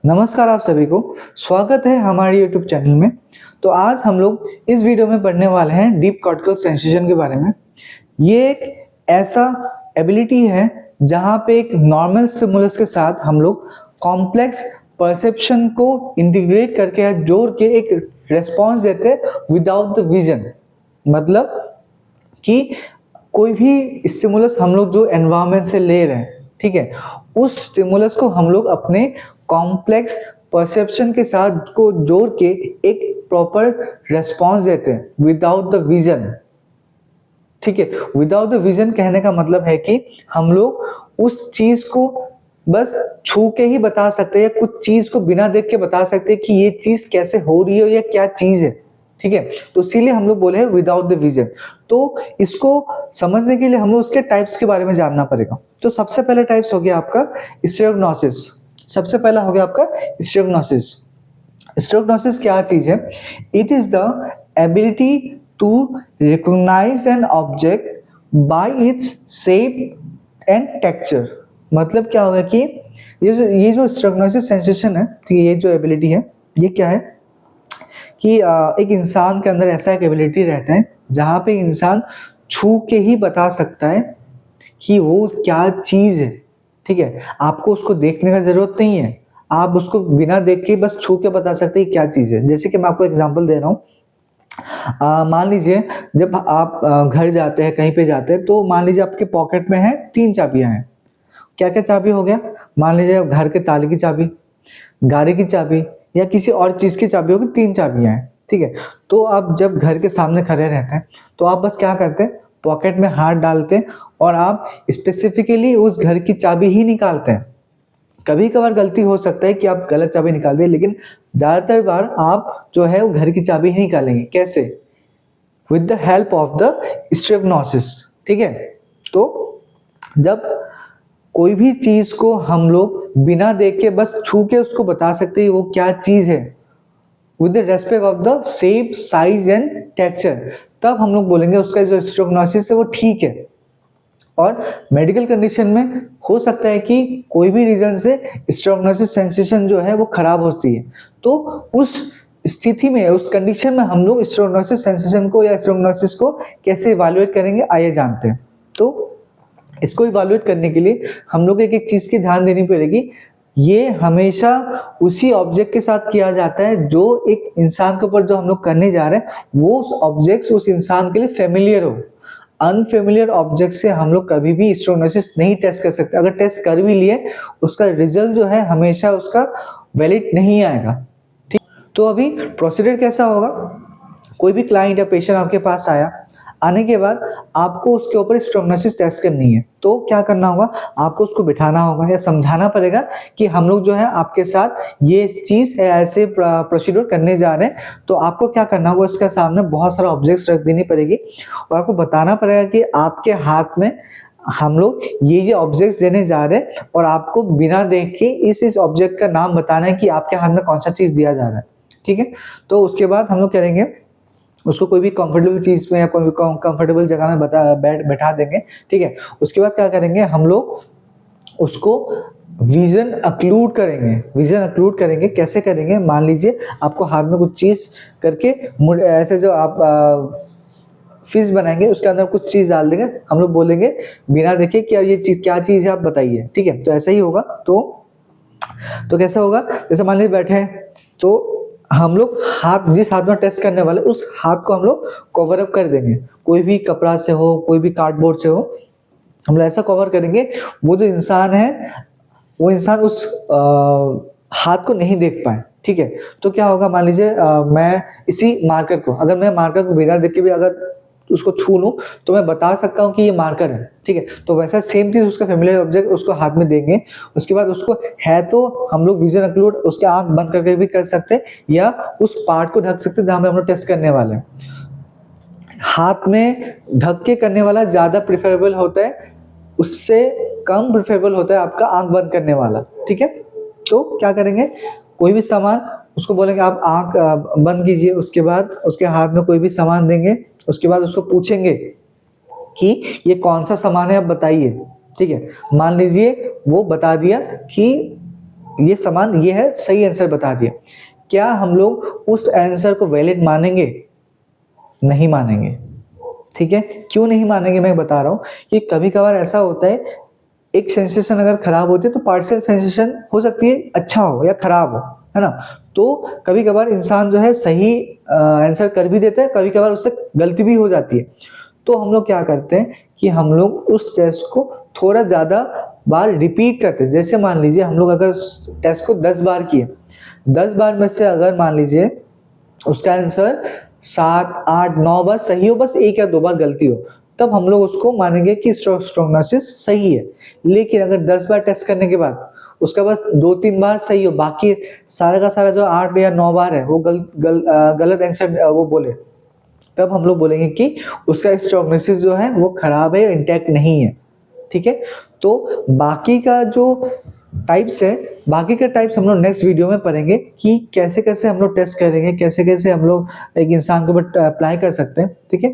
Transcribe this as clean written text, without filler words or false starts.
नमस्कार आप सभी को। स्वागत है हमारे YouTube चैनल में। तो आज हम लोग इस वीडियो में पढ़ने वाले हैं डीप कॉर्टिकल सेंसेशन के बारे में। ये एक ऐसा एबिलिटी है जहाँ पे एक नॉर्मल स्टिमुलस के साथ हम लोग कॉम्प्लेक्स परसेप्शन को इंटीग्रेट करके या जोड़ के एक रेस्पॉन्स देते हैं विदाउट द विजन। मतलब कि कोई भी स्टिमुलस हम लोग जो एनवायरनमेंट से ले रहे हैं, ठीक है, उस स्टिमुलस को हम लोग अपने कॉम्प्लेक्स परसेप्शन के साथ को जोड़ के एक प्रॉपर रेस्पॉन्स देते हैं विदाउट द विजन। ठीक है, विदाउट द विजन कहने का मतलब है कि हम लोग उस चीज को बस छू के ही बता सकते हैं या कुछ चीज को बिना देख के बता सकते हैं कि ये चीज कैसे हो रही है या क्या चीज है। ठीक है, तो इसीलिए हम लोग बोले हैं विदाउट द विजन। तो इसको समझने के लिए हम लोग उसके टाइप्स के बारे में जानना पड़ेगा। तो सबसे पहले टाइप्स हो गया आपका स्टेरेग्नोसिस। सबसे पहला हो गया आपका स्टेरेग्नोसिस। स्टेरेग्नोसिस क्या चीज है? It is the ability to recognise an object by its shape and texture. मतलब क्या होगा कि ये जो स्टेरेग्नोसिस सेंसेशन है, ठीक है, ये जो एबिलिटी है, ये क्या है कि एक इंसान के अंदर ऐसा एक एबिलिटी रहता है जहाँ पे इंसान छू के ही बता सकता है कि वो क्या चीज है। ठीक है, आपको उसको देखने का जरूरत नहीं है, आप उसको बिना देख के बस छू के बता सकते हैं क्या चीज है। जैसे कि मैं आपको एग्जांपल दे रहा हूँ। मान लीजिए जब आप घर जाते हैं, कहीं पे जाते हैं, तो मान लीजिए आपके पॉकेट में है 3 चाबियां हैं। क्या क्या चाबी हो गया? मान लीजिए घर के ताले की चाबी, गाड़ी की चाबी या किसी और चीज की चाबी होगी। 3 चाबियां हैं, ठीक है। तो आप जब घर के सामने खड़े रहते हैं तो आप बस क्या करते हैं, पॉकेट में हाथ डालते हैं और आप स्पेसिफिकली उस घर की चाबी ही निकालते हैं। कभी कभार गलती हो सकता है कि आप गलत चाबी निकाल दें, लेकिन ज्यादातर बार आप जो है वो घर की चाबी ही निकालेंगे। कैसे? With the help of the stereognosis. ठीक है, तो जब कोई भी चीज को हम लोग बिना देख के बस छू के उसको बता सकते हैं वो क्या चीज है with the respect of the shape, size and texture, तब हम लोग बोलेंगे उसका जो स्टेरेग्नोसिस है वो ठीक है। और मेडिकल कंडीशन में हो सकता है कि कोई भी रीजन से स्टेरेग्नोसिस सेंसेशन जो है वो खराब होती है। तो उस स्थिति में, उस कंडीशन में हम लोग स्टेरेग्नोसिस सेंसेशन को या स्टेरेग्नोसिस को कैसे इवैल्यूएट करेंगे, आइए जानते हैं। तो इसको इवैल्यूएट करने के लिए हम लोग एक एक चीज की ध्यान देनी पड़ेगी। ये हमेशा उसी ऑब्जेक्ट के साथ किया जाता है जो एक इंसान के ऊपर जो हम लोग करने जा रहे हैं वो ऑब्जेक्ट उस इंसान के लिए फेमिलियर हो। अनफेमिलियर ऑब्जेक्ट से हम लोग कभी भी स्टेरेग्नोसिस नहीं टेस्ट कर सकते। अगर टेस्ट कर भी लिए उसका रिजल्ट जो है हमेशा उसका वैलिड नहीं आएगा। ठीक, तो अभी प्रोसीजर कैसा होगा? कोई भी क्लाइंट या पेशेंट आपके पास आया, आने के बाद आपको उसके ऊपर स्टेरेग्नोसिस टेस्ट करनी है। तो क्या करना होगा, आपको उसको बिठाना होगा या समझाना पड़ेगा कि हम लोग जो है आपके साथ ये चीज ऐसे प्रोसीड्यूर करने जा रहे हैं। तो आपको क्या करना होगा, इसके सामने बहुत सारा ऑब्जेक्ट्स रख देनी पड़ेगी और आपको बताना पड़ेगा कि आपके हाथ में हम लोग ये ऑब्जेक्ट्स देने जा रहे हैं और आपको बिना देख के इस ऑब्जेक्ट का नाम बताना है कि आपके हाथ में कौन सा चीज दिया जा रहा है। ठीक है, तो उसके बाद हम लोग करेंगे उसको कोई भी कंफर्टेबल चीज में या कोई भी कंफर्टेबल जगह में बैठा देंगे। ठीक है, उसके बाद क्या करेंगे, हम लोग उसको विजन अक्लूड करेंगे। विजन अक्लूड करेंगे कैसे करेंगे? मान लीजिए आपको हाथ में कुछ चीज करके ऐसे जो आप फिश बनाएंगे उसके अंदर कुछ चीज डाल देंगे, हम लोग बोलेंगे बिना देखे कि ये चीज क्या चीज है आप बताइए। ठीक है, तो ऐसा ही होगा। तो कैसा होगा, जैसे मान लीजिए बैठे हैं तो हम लोग हाथ, जिस हाथ में टेस्ट करने वाले उस हाथ को हम लोग कवर अप कर देंगे। कोई भी कपड़ा से हो, कोई भी कार्डबोर्ड से हो, हम लोग ऐसा कवर करेंगे वो जो इंसान है वो इंसान उस हाथ को नहीं देख पाए। ठीक है, तो क्या होगा, मान लीजिए मैं इसी मार्कर को, अगर मैं मार्कर को बिना देख के भी अगर उसको छू लूं तो मैं बता सकता हूं कि ये मार्कर है। ठीक है, तो वैसा सेम चीज उसका फेमिलियर ऑब्जेक्ट उसको हाथ में देंगे। उसके बाद उसको है तो हम लोग विजन अक्लूड उसके आंख बंद करके भी कर सकते हैं या उस पार्ट को ढक सकते हैं जहां पे हम लोग टेस्ट करने वाले हैं। हाथ में ढक के करने वाला ज्यादा प्रिफरेबल होता है, उससे कम प्रिफरेबल होता है आपका आंख बंद करने वाला। ठीक है, तो क्या करेंगे, कोई भी सामान उसको बोलेंगे आप आंख बंद कीजिए, उसके बाद उसके हाथ में कोई भी सामान देंगे, उसके बाद उसको पूछेंगे कि ये कौन सा सामान है आप बताइए। ठीक है, मान लीजिए वो बता दिया कि ये समान ये है, सही आंसर बता दिया। क्या हम लोग उस आंसर को वैलिड मानेंगे? नहीं मानेंगे। ठीक है, क्यों नहीं मानेंगे मैं बता रहा हूँ कि कभी कभार ऐसा होता है, एक सेंसेशन अगर खराब होती है तो पार्शियल सेंसेशन हो सकती है अच्छा हो या खराब हो, है ना। तो कभी कभार इंसान जो है सही आंसर कर भी देता है, कभी कभार उससे गलती भी हो जाती है। तो हम लोग क्या करते हैं कि हम लोग उस टेस्ट को थोड़ा ज्यादा बार रिपीट करते हैं। जैसे मान लीजिए हम लोग अगर टेस्ट को 10 बार किए, 10 बार में से अगर मान लीजिए उसका आंसर 7, 8, 9 बार सही हो, बस 1 या 2 बार गलती हो, तब हम लोग उसको मानेंगे कि स्ट्रोगनोसिस सही है। लेकिन अगर 10 बार टेस्ट करने के बाद उसका बस 2-3 बार सही हो, बाकी सारा का सारा जो 8 या 9 बार है वो गलत आंसर वो बोले, तब हम लोग बोलेंगे कि उसका स्ट्रोगनोसिस जो है वो खराब है, इंटैक्ट नहीं है। ठीक है, तो बाकी का जो टाइप्स है, बाकी के टाइप्स हम लोग नेक्स्ट वीडियो में पढ़ेंगे कि कैसे कैसे हम लोग टेस्ट करेंगे, कैसे कैसे हम लोग एक इंसान के ऊपर अप्लाई कर सकते हैं। ठीक है।